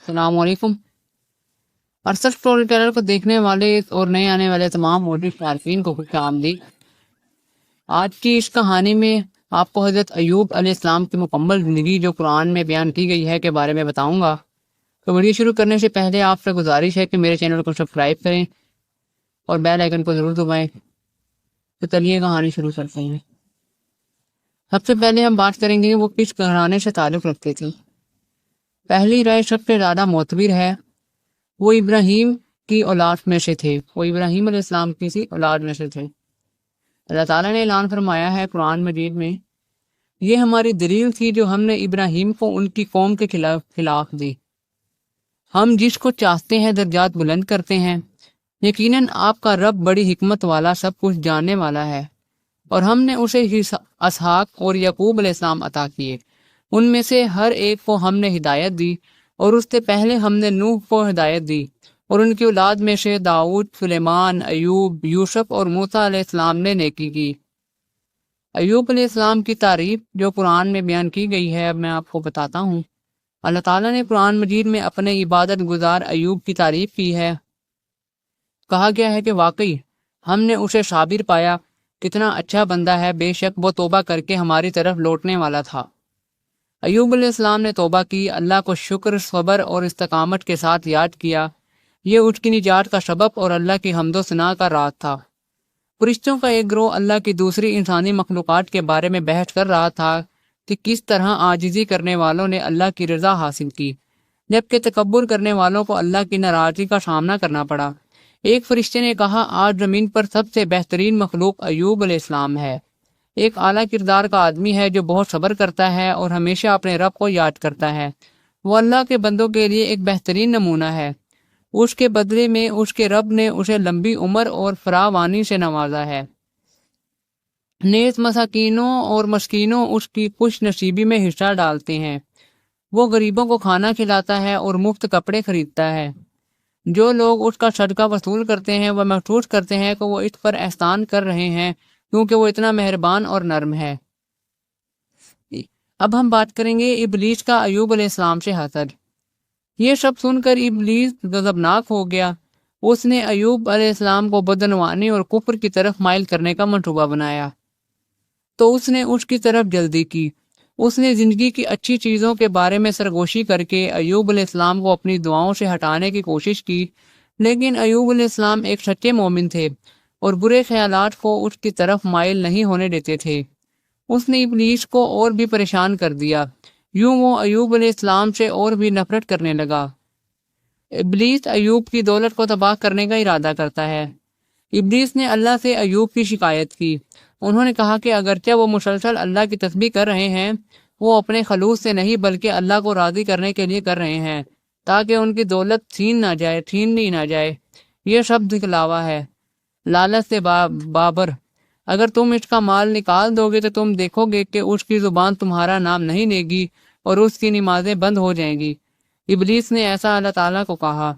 السلام علیکم۔ ارسل story tailor کو دیکھنے والے اور نئے آنے والے تمام موجود صارفین کو خوش آمدید۔ آج کی اس کہانی میں آپ کو حضرت ایوب علیہ السلام کی مکمل زندگی جو قرآن میں بیان کی گئی ہے کے بارے میں بتاؤں گا۔ تو ویڈیو شروع کرنے سے پہلے آپ سے گزارش ہے کہ میرے چینل کو سبسکرائب کریں اور بیل آئیکن کو ضرور دبائیں۔ تو چلیے کہانی شروع کرتے ہیں۔ سب سے پہلے ہم بات کریں گے وہ کس گھرانے سے تعلق رکھتے تھے۔ پہلی رائے سب سے زیادہ معتبر ہے، وہ ابراہیم کی اولاد میں سے تھے، وہ ابراہیم علیہ السلام کی سی اولاد میں سے تھے۔ اللہ تعالیٰ نے اعلان فرمایا ہے قرآن مجید میں، یہ ہماری دلیل تھی جو ہم نے ابراہیم کو ان کی قوم کے خلاف دی۔ ہم جس کو چاہتے ہیں درجات بلند کرتے ہیں، یقیناً آپ کا رب بڑی حکمت والا سب کچھ جاننے والا ہے۔ اور ہم نے اسے اسحاق اور یعقوب علیہ السلام عطا کیے، ان میں سے ہر ایک کو ہم نے ہدایت دی، اور اس سے پہلے ہم نے نوح کو ہدایت دی، اور ان کی اولاد میں سے داؤد، سلیمان، ایوب، یوسف اور موسیٰ علیہ السلام نے نیکی کی۔ ایوب علیہ السلام کی تعریف جو قرآن میں بیان کی گئی ہے اب میں آپ کو بتاتا ہوں۔ اللہ تعالیٰ نے قرآن مجید میں اپنے عبادت گزار ایوب کی تعریف کی ہے۔ کہا گیا ہے کہ واقعی ہم نے اسے صابر پایا، کتنا اچھا بندہ ہے، بے شک وہ توبہ کر کے ہماری طرف لوٹنے والا تھا۔ ایوب علیہ السلام نے توبہ کی، اللہ کو شکر، صبر اور استقامت کے ساتھ یاد کیا، یہ اس کی نجات کا سبب اور اللہ کی حمد و ثنا کا راز تھا۔ فرشتوں کا ایک گروہ اللہ کی دوسری انسانی مخلوقات کے بارے میں بحث کر رہا تھا کہ کس طرح عاجزی کرنے والوں نے اللہ کی رضا حاصل کی، جبکہ تکبر کرنے والوں کو اللہ کی ناراضگی کا سامنا کرنا پڑا۔ ایک فرشتے نے کہا، آج زمین پر سب سے بہترین مخلوق ایوب علیہ السلام ہے، ایک اعلیٰ کردار کا آدمی ہے جو بہت صبر کرتا ہے اور ہمیشہ اپنے رب کو یاد کرتا ہے۔ وہ اللہ کے بندوں کے لیے ایک بہترین نمونہ ہے۔ اس کے بدلے میں اس کے رب نے اسے لمبی عمر اور فراوانی سے نوازا ہے۔ نیز مساکینوں اور مسکینوں اس کی خوش نصیبی میں حصہ ڈالتے ہیں۔ وہ غریبوں کو کھانا کھلاتا ہے اور مفت کپڑے خریدتا ہے۔ جو لوگ اس کا صدقہ وصول کرتے ہیں وہ محسوس کرتے ہیں کہ وہ اس پر احسان کر رہے ہیں، کیونکہ وہ اتنا مہربان اور نرم ہے۔ اب ہم بات کریں گے ابلیس کا ایوب علیہ السلام سے حسد۔ یہ سب سن کر ابلیس غضبناک ہو گیا۔ اس نے ایوب علیہ السلام کو بدعنوانی اور کفر کی طرف مائل کرنے کا منصوبہ بنایا، تو اس نے اس کی طرف جلدی کی۔ اس نے زندگی کی اچھی چیزوں کے بارے میں سرگوشی کر کے ایوب علیہ السلام کو اپنی دعاؤں سے ہٹانے کی کوشش کی، لیکن ایوب علیہ السلام ایک سچے مومن تھے اور برے خیالات کو اس کی طرف مائل نہیں ہونے دیتے تھے۔ اس نے ابلیس کو اور بھی پریشان کر دیا، یوں وہ ایوب علیہ السلام سے اور بھی نفرت کرنے لگا۔ ابلیس ایوب کی دولت کو تباہ کرنے کا ارادہ کرتا ہے۔ ابلیس نے اللہ سے ایوب کی شکایت کی۔ انہوں نے کہا کہ اگرچہ وہ مسلسل اللہ کی تسبیح کر رہے ہیں، وہ اپنے خلوص سے نہیں بلکہ اللہ کو راضی کرنے کے لیے کر رہے ہیں، تاکہ ان کی دولت چھین لی نہ جائے۔ یہ سب دکھلاوا ہے، لالچ سے بابر۔ اگر تم اس کا مال نکال دو گے تو تم دیکھو گے کہ اس کی زبان تمہارا نام نہیں لے گی اور اس کی نمازیں بند ہو جائیں گی۔ ابلیس نے ایسا اللہ تعالیٰ کو کہا۔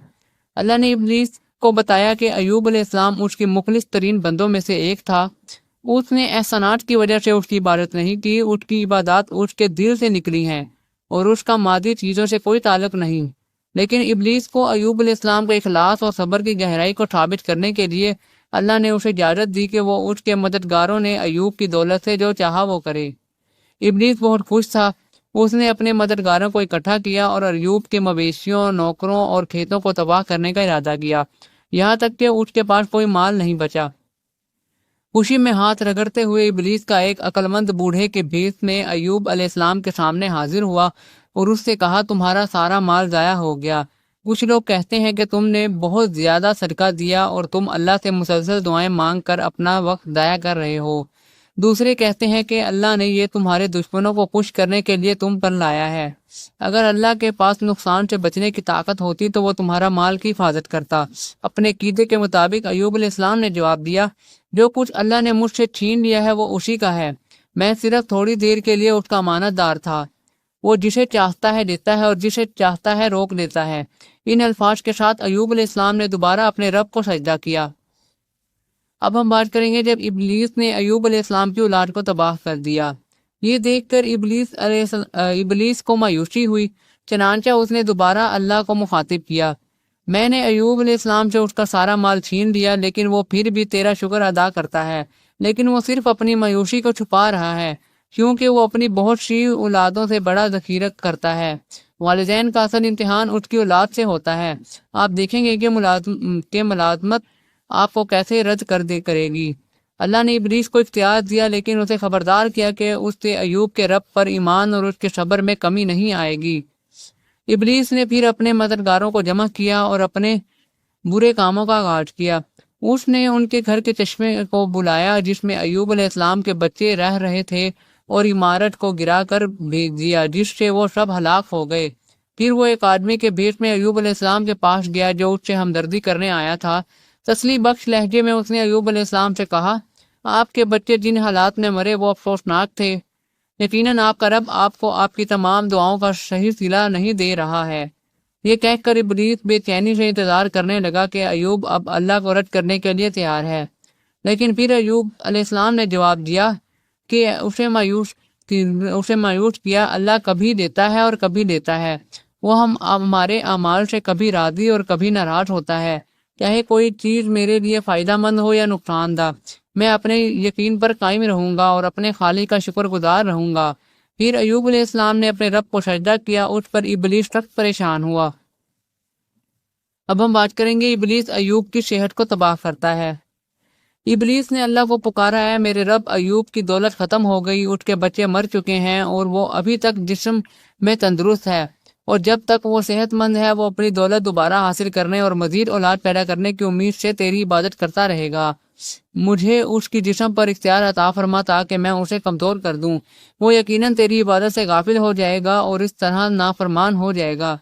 اللہ نے ابلیس کو بتایا کہ ایوب علیہ السلام اس کی مخلص ترین بندوں میں سے ایک تھا۔ اس نے احسانات کی وجہ سے اس کی عبادت نہیں کی، اس کی عبادات اس کے دل سے نکلی ہیں اور اس کا مادی چیزوں سے کوئی تعلق نہیں۔ لیکن ابلیس کو ایوب علیہ السلام کے اخلاص اور صبر کی گہرائی کو ثابت کرنے کے لیے اللہ نے اسے اجازت دی کہ وہ اس کے مددگاروں نے ایوب کی دولت سے جو چاہا وہ کرے۔ ابلیس بہت خوش تھا۔ اس نے اپنے مددگاروں کو اکٹھا کیا اور ایوب کے مویشیوں، نوکروں اور کھیتوں کو تباہ کرنے کا ارادہ کیا، یہاں تک کہ اس کے پاس کوئی مال نہیں بچا۔ خوشی میں ہاتھ رگڑتے ہوئے ابلیس کا ایک عقل مند بوڑھے کے بھیس میں ایوب علیہ السلام کے سامنے حاضر ہوا اور اس سے کہا، تمہارا سارا مال ضائع ہو گیا۔ کچھ لوگ کہتے ہیں کہ تم نے بہت زیادہ صدقہ دیا اور تم اللہ سے مسلسل دعائیں مانگ کر اپنا وقت ضائع کر رہے ہو۔ دوسرے کہتے ہیں کہ اللہ نے یہ تمہارے دشمنوں کو خوش کرنے کے لیے تم پر لایا ہے۔ اگر اللہ کے پاس نقصان سے بچنے کی طاقت ہوتی تو وہ تمہارا مال کی حفاظت کرتا۔ اپنے عقیدے کے مطابق ایوب علیہ السلام نے جواب دیا، جو کچھ اللہ نے مجھ سے چھین لیا ہے وہ اسی کا ہے، میں صرف تھوڑی دیر کے لیے اس کا امانت دار تھا۔ وہ جسے چاہتا ہے دیتا ہے اور جسے چاہتا ہے روک دیتا ہے۔ ان الفاظ کے ساتھ ایوب علیہ السلام نے دوبارہ اپنے رب کو سجدہ کیا۔ اب ہم بات کریں گے جب ابلیس نے ایوب علیہ السلام کی اولاد کو تباہ کر دیا۔ یہ دیکھ کر ابلیس کو مایوسی ہوئی۔ چنانچہ اس نے دوبارہ اللہ کو مخاطب کیا، میں نے ایوب علیہ السلام سے اس کا سارا مال چھین لیا، لیکن وہ پھر بھی تیرا شکر ادا کرتا ہے، لیکن وہ صرف اپنی مایوسی کو چھپا رہا ہے، کیونکہ وہ اپنی بہت سی اولادوں سے بڑا ذخیرہ کرتا ہے۔ والدین کا اصل امتحان اس کی اولاد سے ہوتا ہے۔ آپ دیکھیں گے کہ ملازمت آپ کو کیسے رد کرے گی۔ اللہ نے ابلیس کو اختیار دیا، لیکن اسے خبردار کیا کہ اس سے ایوب کے رب پر ایمان اور اس کے صبر میں کمی نہیں آئے گی۔ ابلیس نے پھر اپنے مددگاروں کو جمع کیا اور اپنے برے کاموں کا آغاز کیا۔ اس نے ان کے گھر کے چشمے کو بلایا جس میں ایوب علیہ السلام کے بچے رہ رہے تھے، اور عمارت کو گرا کر بھیج دیا جس سے وہ سب ہلاک ہو گئے۔ پھر وہ ایک آدمی کے بھیس میں ایوب علیہ السلام کے پاس گیا جو اس سے ہمدردی کرنے آیا تھا۔ تسلی بخش لہجے میں اس نے ایوب علیہ السلام سے کہا، آپ کے بچے جن حالات میں مرے وہ افسوسناک تھے، یقیناً آپ کا رب آپ کو آپ کی تمام دعاؤں کا صحیح صلہ نہیں دے رہا ہے۔ یہ کہہ کر ابلیس بے چینی سے انتظار کرنے لگا کہ ایوب اب اللہ کو رد کرنے کے لیے تیار ہے، لیکن پھر ایوب علیہ السلام نے جواب دیا کہ اسے مایوس کیا، اللہ کبھی دیتا ہے اور کبھی لیتا ہے، وہ ہمارے اعمال سے کبھی راضی اور کبھی ناراض ہوتا ہے، چاہے کوئی چیز میرے لیے فائدہ مند ہو یا نقصان دہ، میں اپنے یقین پر قائم رہوں گا اور اپنے خالق کا شکر گزار رہوں گا۔ پھر ایوب علیہ السلام نے اپنے رب کو سجدہ کیا، اس پر ابلیس سخت پریشان ہوا۔ اب ہم بات کریں گے ابلیس ایوب کی صحت کو تباہ کرتا ہے۔ ابلیس نے اللہ کو پکارا ہے، میرے رب ایوب کی دولت ختم ہو گئی، اس کے بچے مر چکے ہیں اور وہ ابھی تک جسم میں تندرست ہے، اور جب تک وہ صحت مند ہے وہ اپنی دولت دوبارہ حاصل کرنے اور مزید اولاد پیدا کرنے کی امید سے تیری عبادت کرتا رہے گا۔ مجھے اس کی جسم پر اختیار عطا فرما تاکہ میں اسے کمزور کر دوں، وہ یقیناً تیری عبادت سے غافل ہو جائے گا اور اس طرح نافرمان ہو جائے گا۔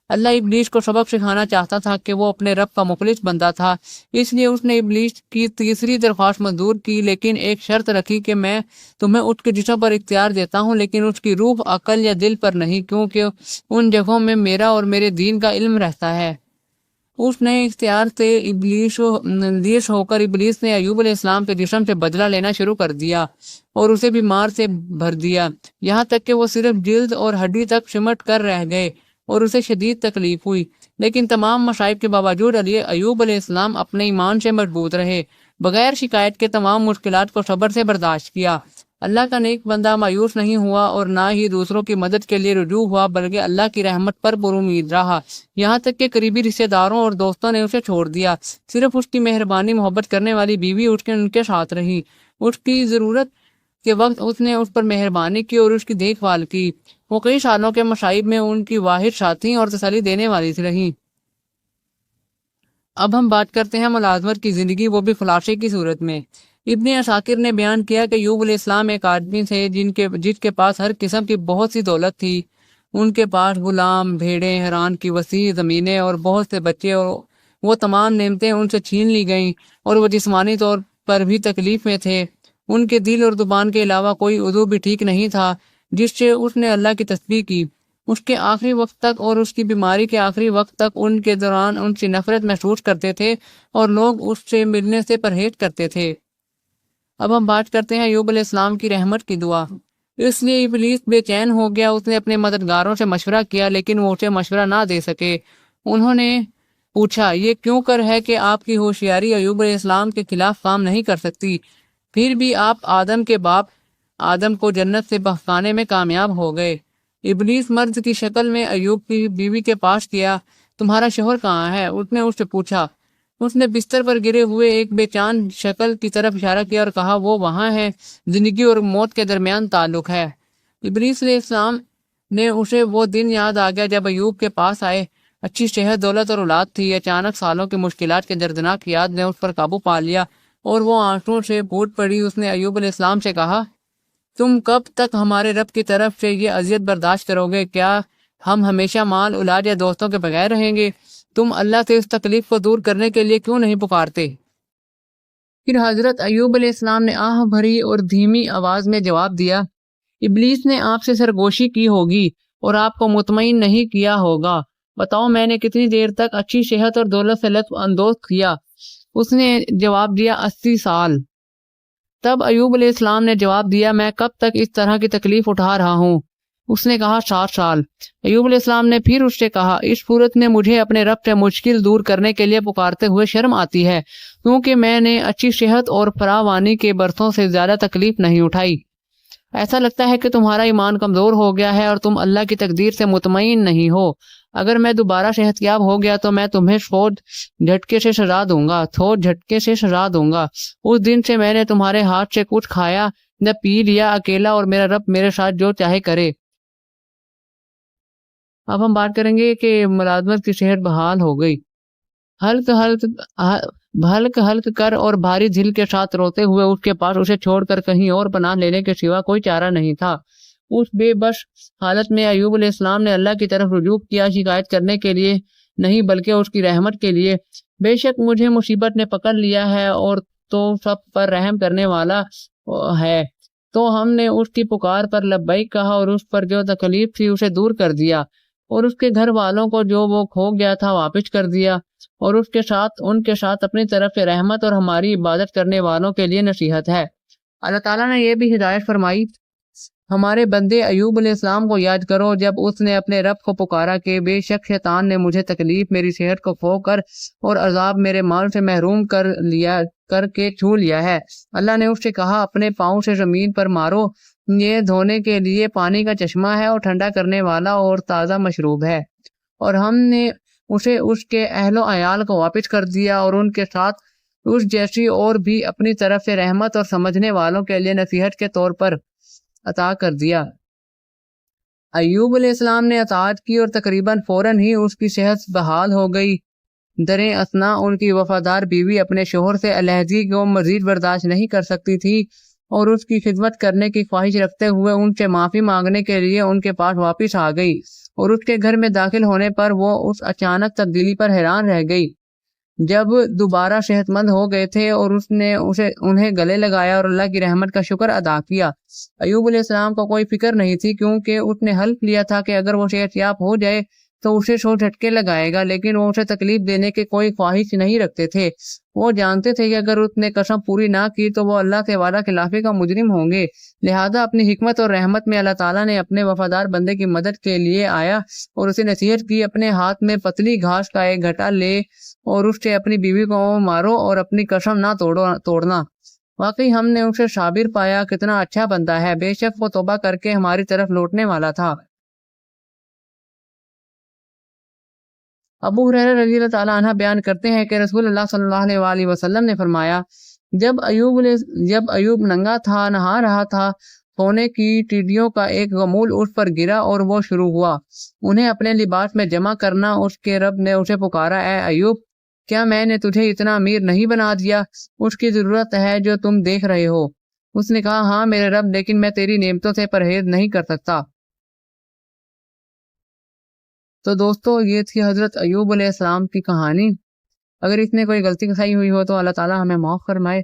اللہ ابلیس کو سبق سکھانا چاہتا تھا کہ وہ اپنے رب کا مخلص بندہ تھا، اس لیے اس نے ابلیس کی تیسری درخواست منظور کی، لیکن ایک شرط رکھی کہ میں تمہیں اس کے جسم پر اختیار دیتا ہوں لیکن اس کی روح، عقل یا دل پر نہیں، کیونکہ ان جگہوں میں میرا اور میرے دین کا علم رہتا ہے۔ اس نے اختیار سے لیس ہو کر ابلیس نے ایوب علیہ السلام کے جسم سے بدلہ لینا شروع کر دیا اور اسے بیمار سے بھر دیا، یہاں تک کہ وہ صرف جلد اور ہڈی تک سمٹ کر رہ گئے اور اسے شدید تکلیف ہوئی، لیکن تمام مصائب کے باوجود ایوب علیہ السلام اپنے ایمان سے مضبوط رہے، بغیر شکایت کے تمام مشکلات کو صبر سے برداشت کیا۔ اللہ کا نیک بندہ مایوس نہیں ہوا اور نہ ہی دوسروں کی مدد کے لیے رجوع ہوا، بلکہ اللہ کی رحمت پر امید رہا، یہاں تک کہ قریبی رشتہ داروں اور دوستوں نے اسے چھوڑ دیا، صرف اس کی مہربانی محبت کرنے والی بیوی ان کے ساتھ رہی، اس کی ضرورت کے وقت اس نے اس پر مہربانی کی اور اس کی دیکھ بھال کی، وہ کئی سالوں کے مصائب میں ان کی واحد ساتھی اور تسلی دینے والی رہی۔ اب ہم بات کرتے ہیں ملازمت کی زندگی، وہ بھی خلاصے کی صورت میں۔ ابن عساکر نے بیان کیا کہ ایوب علیہ السلام ایک آدمی تھے جس کے پاس ہر قسم کی بہت سی دولت تھی، ان کے پاس غلام، بھیڑیں، حیران کی وسیع زمینیں اور بہت سے بچے، اور وہ تمام نعمتیں ان سے چھین لی گئیں اور وہ جسمانی طور پر بھی تکلیف میں تھے، ان کے دل اور زبان کے علاوہ کوئی عضو بھی ٹھیک نہیں تھا، جس سے اس نے اللہ کی تسبیح کی۔ اس کے آخری وقت تک اور اس کی بیماری کے آخری وقت تک ان کے دوران ان سے نفرت محسوس کرتے تھے اور لوگ اس سے ملنے سے پرہیز کرتے تھے۔ اب ہم بات کرتے ہیں ایوب علیہ السلام کی رحمت کی دعا۔ اس لیے ابلیس بے چین ہو گیا، اس نے اپنے مددگاروں سے مشورہ کیا لیکن وہ اسے مشورہ نہ دے سکے۔ انہوں نے پوچھا، یہ کیوں کر ہے کہ آپ کی ہوشیاری ایوب علیہ السلام کے خلاف کام نہیں کر سکتی، پھر بھی آپ آدم کے باپ آدم کو جنت سے بہکانے میں کامیاب ہو گئے۔ ابلیس مرد کی شکل میں ایوب کی بیوی کے پاس گیا، تمہارا شوہر کہاں ہے؟ اس نے اس سے پوچھا۔ اس نے بستر پر گرے ہوئے ایک بے چان شکل کی طرف اشارہ کیا اور کہا، وہ وہاں ہے، زندگی اور موت کے درمیان تعلق ہے۔ ابلیس علیہ السلام نے اسے وہ دن یاد آ گیا جب ایوب کے پاس آئے، اچھی صحت، دولت اور اولاد تھی، اچانک سالوں کی مشکلات کے دردناک یاد نے اس پر قابو پا لیا اور وہ آنسوؤں سے پھوٹ پڑی۔ اس نے ایوب علیہ السلام سے کہا، تم کب تک ہمارے رب کی طرف سے یہ اذیت برداشت کرو گے؟ کیا ہم ہمیشہ مال، اولاد یا دوستوں کے بغیر رہیں گے؟ تم اللہ سے اس تکلیف کو دور کرنے کے لیے کیوں نہیں پکارتے؟ پھر حضرت ایوب علیہ السلام نے آہ بھری اور دھیمی آواز میں جواب دیا، ابلیس نے آپ سے سرگوشی کی ہوگی اور آپ کو مطمئن نہیں کیا ہوگا، بتاؤ میں نے کتنی دیر تک اچھی صحت اور دولت سے لطف اندوز کیا؟ اس نے جواب دیا، 80 سال۔ تب ایوب علیہ السلام نے جواب دیا، میں کب تک اس طرح کی تکلیف اٹھا رہا ہوں؟ اس نے کہا 7 سال۔ ایوب علیہ السلام نے پھر اس سے کہا اس صورت میں مجھے اپنے رب سے مشکل دور کرنے کے لیے پکارتے ہوئے شرم آتی ہے، کیونکہ میں نے اچھی صحت اور فراوانی کے برسوں سے زیادہ تکلیف نہیں اٹھائی۔ ایسا لگتا ہے کہ تمہارا ایمان کمزور ہو گیا ہے اور تم اللہ کی تقدیر سے مطمئن نہیں ہو۔ اگر میں دوبارہ صحت یاب ہو گیا تو میں تمہیں فوت جھٹکے سے سزا دوں گا۔ اس دن سے میں نے تمہارے ہاتھ سے کچھ کھایا نہ پی لیا، اکیلا، اور میرا رب میرے ساتھ جو چاہے کرے۔ اب ہم بات کریں گے کہ ملازمت کی صحت بحال ہو گئی۔ ہلک کر اور بھاری دل کے ساتھ روتے ہوئے اس کے پاس اسے چھوڑ کر کہیں اور پناہ لینے کے سوا کوئی چارہ نہیں تھا۔ اس بے بس حالت میں ایوب علیہ السلام نے اللہ کی طرف رجوع کیا، شکایت کرنے کے لیے نہیں بلکہ اس کی رحمت کے لیے۔ بے شک مجھے مصیبت نے پکڑ لیا ہے اور تو سب پر رحم کرنے والا ہے۔ تو ہم نے اس کی پکار پر لبیک کہا اور اس پر جو تکلیف تھی اسے دور کر دیا، اور اس کے گھر والوں کو جو وہ کھو گیا تھا واپس کر دیا، اور ان کے ساتھ اپنی طرف سے رحمت اور ہماری عبادت کرنے والوں کے لیے نصیحت ہے۔ اللہ تعالیٰ نے یہ بھی ہدایت فرمائی، ہمارے بندے ایوب علیہ السلام کو یاد کرو جب اس نے اپنے رب کو پکارا کہ بے شک شیطان نے مجھے تکلیف، میری صحت کو کھو کر اور عذاب میرے مال سے محروم کر کے چھو لیا ہے۔ اللہ نے اس سے کہا اپنے پاؤں سے زمین پر مارو، یہ دھونے کے لیے پانی کا چشمہ ہے اور ٹھنڈا کرنے والا اور تازہ مشروب ہے۔ اور ہم نے اسے اس کے اہل و عیال کو واپس کر دیا اور ان کے ساتھ اس جیسی اور بھی اپنی طرف سے رحمت اور سمجھنے والوں کے لیے نصیحت کے طور پر عطا کر دیا۔ ایوب علیہ السلام نے اطاعت کی اور تقریباً فوراً ہی اس کی صحت بحال ہو گئی۔ دریں اثنا ان کی وفادار بیوی اپنے شوہر سے علیحدگی کو مزید برداشت نہیں کر سکتی تھی اور اس کی خدمت کرنے کی خواہش رکھتے ہوئے ان سے معافی مانگنے کے لیے ان کے پاس واپس آ گئی، اور اس کے گھر میں داخل ہونے پر وہ اس اچانک تبدیلی پر حیران رہ گئی۔ جب دوبارہ صحت مند ہو گئے تھے اور اس نے انہیں گلے لگایا اور اللہ کی رحمت کا شکر ادا کیا۔ ایوب علیہ السلام کو کوئی فکر نہیں تھی، کیونکہ اس نے حلف لیا تھا کہ اگر وہ صحت یاب ہو جائے تو اسے 100 جھٹکے لگائے گا، لیکن وہ اسے تکلیف دینے کے کوئی خواہش نہیں رکھتے تھے۔ وہ جانتے تھے کہ اگر اس نے قسم پوری نہ کی تو وہ اللہ کے وعدہ خلافی کا مجرم ہوں گے، لہذا اپنی حکمت اور رحمت میں اللہ تعالیٰ نے اپنے وفادار بندے کی مدد کے لیے آیا اور اسے نصیحت کی، اپنے ہاتھ میں پتلی گھاس کا ایک گھٹا لے اور اس سے اپنی بیوی کو مارو اور اپنی قسم نہ توڑنا۔ واقعی ہم نے اسے صابر پایا، کتنا اچھا بندہ ہے، بے شک وہ توبہ کر کے ہماری طرف لوٹنے والا تھا۔ ابو ہریرہ رضی اللہ تعالیٰ عنہ بیان کرتے ہیں کہ رسول اللہ صلی اللہ علیہ وآلہ وسلم نے فرمایا، جب ایوب ننگا تھا، نہا رہا تھا، سونے کی ٹیڈیوں کا ایک غمول اس پر گرا اور وہ شروع ہوا انہیں اپنے لباس میں جمع کرنا۔ اس کے رب نے اسے پکارا، اے ایوب، کیا میں نے تجھے اتنا امیر نہیں بنا دیا؟ اس کی ضرورت ہے جو تم دیکھ رہے ہو۔ اس نے کہا، ہاں میرے رب، لیکن میں تیری نعمتوں سے پرہیز نہیں کر سکتا۔ تو دوستو، یہ تھی حضرت ایوب علیہ السلام کی کہانی۔ اگر اس میں کوئی غلطی صحیح ہوئی ہو تو اللہ تعالیٰ ہمیں معاف فرمائے،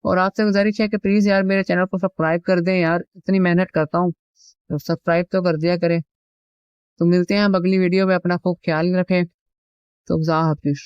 اور آپ سے گزارش ہے کہ پلیز یار میرے چینل کو سبسکرائب کر دیں یار، اتنی محنت کرتا ہوں تو سبسکرائب تو کر دیا کریں۔ تو ملتے ہیں اب اگلی ویڈیو میں، اپنا خوب خیال رکھیں۔ تو خدا حافظ۔